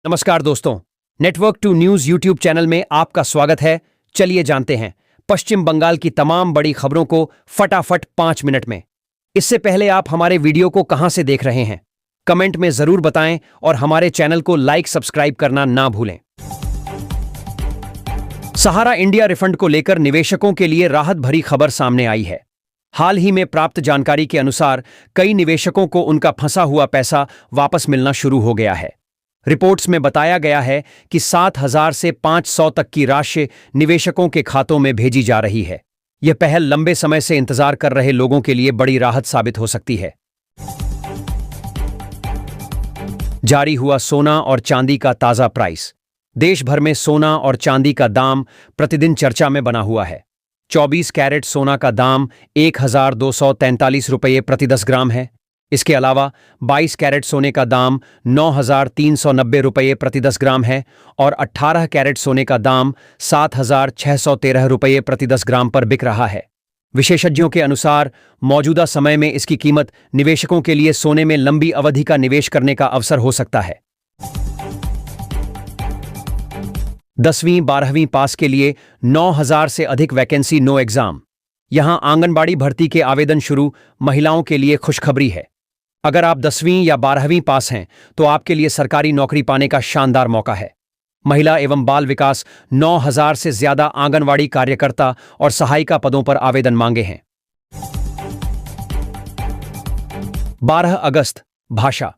नमस्कार दोस्तों, network two news YouTube channel में आपका स्वागत है। चलिए जानते हैं पश्चिम बंगाल की तमाम बड़ी खबरों को फटाफट 5 मिनट में। इससे पहले आप हमारे वीडियो को कहां से देख रहे हैं, कमेंट में जरूर बताएं और हमारे चैनल को लाइक सब्सक्राइब करना ना भूलें। सहारा इंडिया रिफंड को लेकर निवेशकों के लिए राहत भरी खबर सामने आई है। हाल ही में प्राप्त जानकारी के अनुसार कई निवेशकों को उनका फंसा हुआ पैसा वापस मिलना शुरू हो गया है। रिपोर्ट्स में बताया गया है कि 7,000 से 500 तक की राशि निवेशकों के खातों में भेजी जा रही है। यह पहल लंबे समय से इंतजार कर रहे लोगों के लिए बड़ी राहत साबित हो सकती है। जारी हुआ सोना और चांदी का ताजा प्राइस। देश भर में सोना और चांदी का दाम प्रतिदिन चर्चा में बना हुआ है। 24 कैरेट सोना का दाम 1,243 रुपये प्रति 10 ग्राम है। इसके अलावा 22 कैरेट सोने का दाम 9,390 रुपये प्रति 10 ग्राम है और 18 कैरेट सोने का दाम 7,613 रुपये प्रति 10 ग्राम पर बिक रहा है। विशेषज्ञों के अनुसार मौजूदा समय में इसकी कीमत निवेशकों के लिए सोने में लंबी अवधि का निवेश करने का अवसर हो सकता है। 10वीं 12वीं पास के लिए 9,000 से अधिक वैकेंसी, नो एग्जाम। यहां आंगनबाड़ी भर्ती के आवेदन शुरू। महिलाओं के लिए खुशखबरी है। अगर आप 10वीं या 12वीं पास हैं तो आपके लिए सरकारी नौकरी पाने का शानदार मौका है। महिला एवं बाल विकास 9,000 से ज्यादा आंगनवाड़ी कार्यकर्ता और सहायिका पदों पर आवेदन मांगे हैं। 12 अगस्त, भाषा।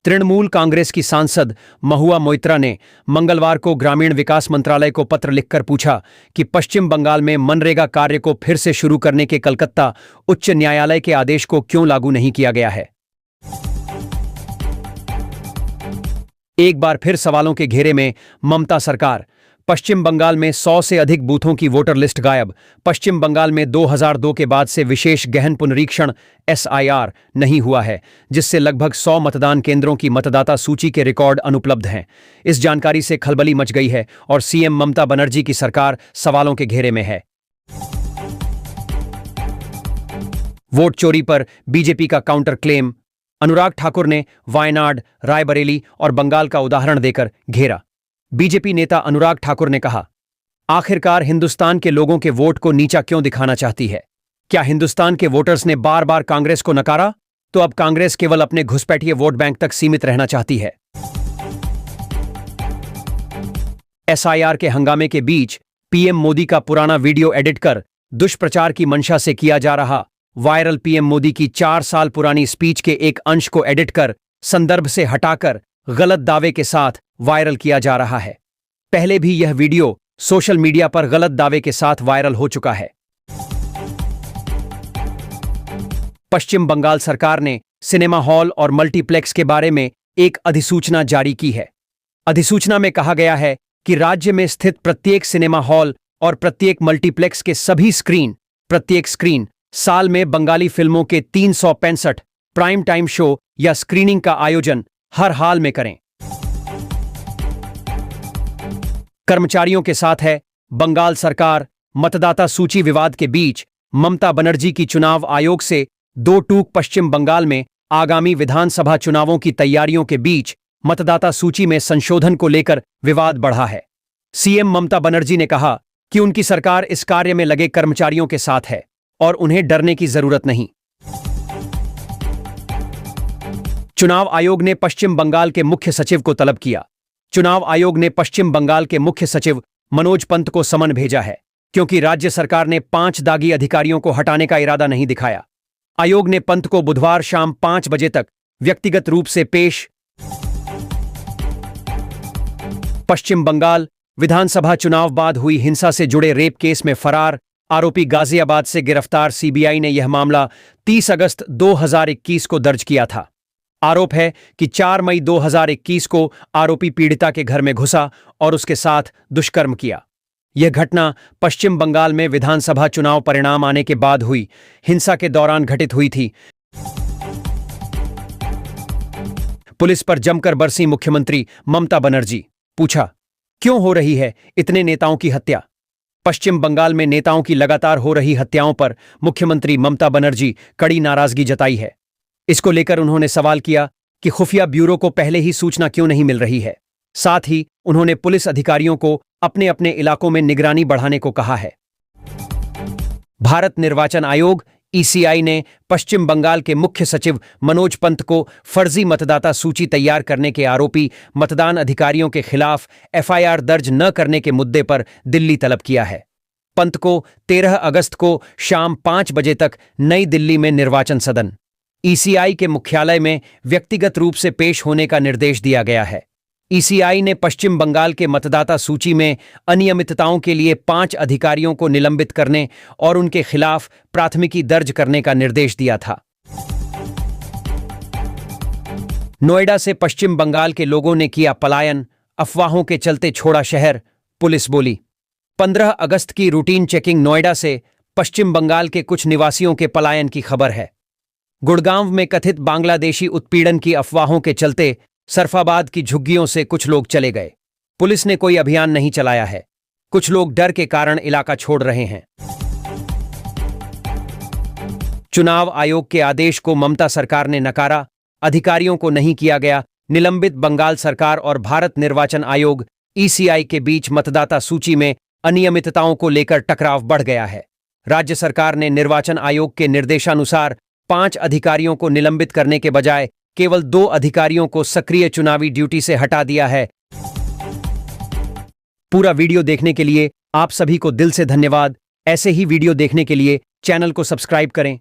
तृणमूल कांग्रेस की सांसद महुआ मोइत्रा ने मंगलवार को ग्रामीण विकास मंत्रालय को पत्र लिखकर पूछा कि पश्चिम बंगाल में मनरेगा कार्य को फिर से शुरू करने के कलकत्ता उच्च न्यायालय के आदेश को क्यों लागू नहीं किया गया है। एक बार फिर सवालों के घेरे में ममता सरकार। पश्चिम बंगाल में 100 से अधिक बूथों की वोटर लिस्ट गायब। पश्चिम बंगाल में 2002 के बाद से विशेष गहन पुनरीक्षण SIR नहीं हुआ है, जिससे लगभग 100 मतदान केंद्रों की मतदाता सूची के रिकॉर्ड अनुपलब्ध हैं। इस जानकारी से खलबली मच गई है और सीएम ममता बनर्जी की सरकार सवालों के घेरे में है। वोट चोरी पर बीजेपी का काउंटर क्लेम। अनुराग ठाकुर ने वायनाड, रायबरेली और बंगाल का उदाहरण देकर घेरा। बीजेपी नेता अनुराग ठाकुर ने कहा, आखिरकार हिंदुस्तान के लोगों के वोट को नीचा क्यों दिखाना चाहती है? क्या हिंदुस्तान के वोटर्स ने बार बार कांग्रेस को नकारा, तो अब कांग्रेस केवल अपने घुसपैठिए वोट बैंक तक सीमित रहना चाहती है। SIR के हंगामे के बीच पीएम मोदी का पुराना वीडियो एडिट कर दुष्प्रचार की मंशा से किया जा रहा वायरल पीएम मोदी की 4 साल पुरानी स्पीच के एक अंश को एडिट कर संदर्भ से हटाकर गलत दावे के साथ वायरल किया जा रहा है। पहले भी यह वीडियो सोशल मीडिया पर गलत दावे के साथ वायरल हो चुका है। पश्चिम बंगाल सरकार ने सिनेमा हॉल और मल्टीप्लेक्स के बारे में एक अधिसूचना जारी की है। अधिसूचना में कहा गया है कि राज्य में स्थित प्रत्येक सिनेमा हॉल और प्रत्येक मल्टीप्लेक्स के सभी प्रत्येक स्क्रीन साल में बंगाली फिल्मों के 365 प्राइम टाइम शो या स्क्रीनिंग का आयोजन हर हाल में करें। कर्मचारियों के साथ है बंगाल सरकार। मतदाता सूची विवाद के बीच ममता बनर्जी की चुनाव आयोग से 2 टूक। पश्चिम बंगाल में आगामी विधानसभा चुनावों की तैयारियों के बीच मतदाता सूची में संशोधन को लेकर विवाद बढ़ा है। सीएम ममता बनर्जी ने कहा कि उनकी सरकार इस कार्य में लगे कर्मचारियों के साथ है और उन्हें डरने की जरूरत नहीं। चुनाव आयोग ने पश्चिम बंगाल के मुख्य सचिव को तलब किया। चुनाव आयोग ने पश्चिम बंगाल के मुख्य सचिव मनोज पंत को समन भेजा है, क्योंकि राज्य सरकार ने 5 दागी अधिकारियों को हटाने का इरादा नहीं दिखाया। आयोग ने पंत को बुधवार शाम 5 बजे तक व्यक्तिगत रूप से पेश। पश्चिम बंगाल विधानसभा चुनाव बाद हुई हिंसा से जुड़े रेप केस में फरार आरोपी गाजियाबाद से गिरफ्तार सीबीआई ने यह मामला 30 अगस्त 2021 को दर्ज किया था। आरोप है कि 4 मई 2021 को आरोपी पीड़िता के घर में घुसा और उसके साथ दुष्कर्म किया। यह घटना पश्चिम बंगाल में विधानसभा चुनाव परिणाम आने के बाद हुई हिंसा के दौरान घटित हुई थी। पुलिस पर जमकर बरसी मुख्यमंत्री ममता बनर्जी। पूछा, क्यों हो रही है इतने नेताओं की हत्या? पश्चिम बंगाल में नेताओं की लगातार हो रही हत्याओं पर मुख्यमंत्री ममता बनर्जी कड़ी नाराजगी जताई है। इसको लेकर उन्होंने सवाल किया कि खुफिया ब्यूरो को पहले ही सूचना क्यों नहीं मिल रही है। साथ ही उन्होंने पुलिस अधिकारियों को अपने अपने इलाकों में निगरानी बढ़ाने को कहा है। भारत निर्वाचन आयोग ईसीआई ने पश्चिम बंगाल के मुख्य सचिव मनोज पंत को फर्जी मतदाता सूची तैयार करने के आरोपी मतदान अधिकारियों के खिलाफ एफआईआर दर्ज न करने के मुद्दे पर दिल्ली तलब किया है। पंत को 13 अगस्त को शाम 5 बजे तक नई दिल्ली में निर्वाचन सदन ईसीआई के मुख्यालय में व्यक्तिगत रूप से पेश होने का निर्देश दिया गया है। ईसीआई ने पश्चिम बंगाल के मतदाता सूची में अनियमितताओं के लिए 5 अधिकारियों को निलंबित करने और उनके खिलाफ प्राथमिकी दर्ज करने का निर्देश दिया था। नोएडा से पश्चिम बंगाल के लोगों ने किया पलायन, अफवाहों के चलते छोड़ा शहर, पुलिस बोली। 15 अगस्त की रूटीन चेकिंग नोएडा से पश्चिम बंगाल के कुछ निवासियों के पलायन की खबर है। गुड़गांव में कथित बांग्लादेशी उत्पीड़न की अफवाहों के चलते सरफाबाद की झुग्गियों से कुछ लोग चले गए। पुलिस ने कोई अभियान नहीं चलाया है। कुछ लोग डर के कारण इलाका छोड़ रहे हैं। चुनाव आयोग के आदेश को ममता सरकार ने नकारा, अधिकारियों को नहीं किया गया निलंबित। बंगाल सरकार और भारत निर्वाचन आयोग ईसीआई के बीच मतदाता सूची में अनियमितताओं को लेकर टकराव बढ़ गया है। राज्य सरकार ने निर्वाचन आयोग के निर्देशानुसार 5 अधिकारियों को निलंबित करने के बजाय केवल 2 अधिकारियों को सक्रिय चुनावी ड्यूटी से हटा दिया है। पूरा वीडियो देखने के लिए आप सभी को दिल से धन्यवाद। ऐसे ही वीडियो देखने के लिए चैनल को सब्सक्राइब करें।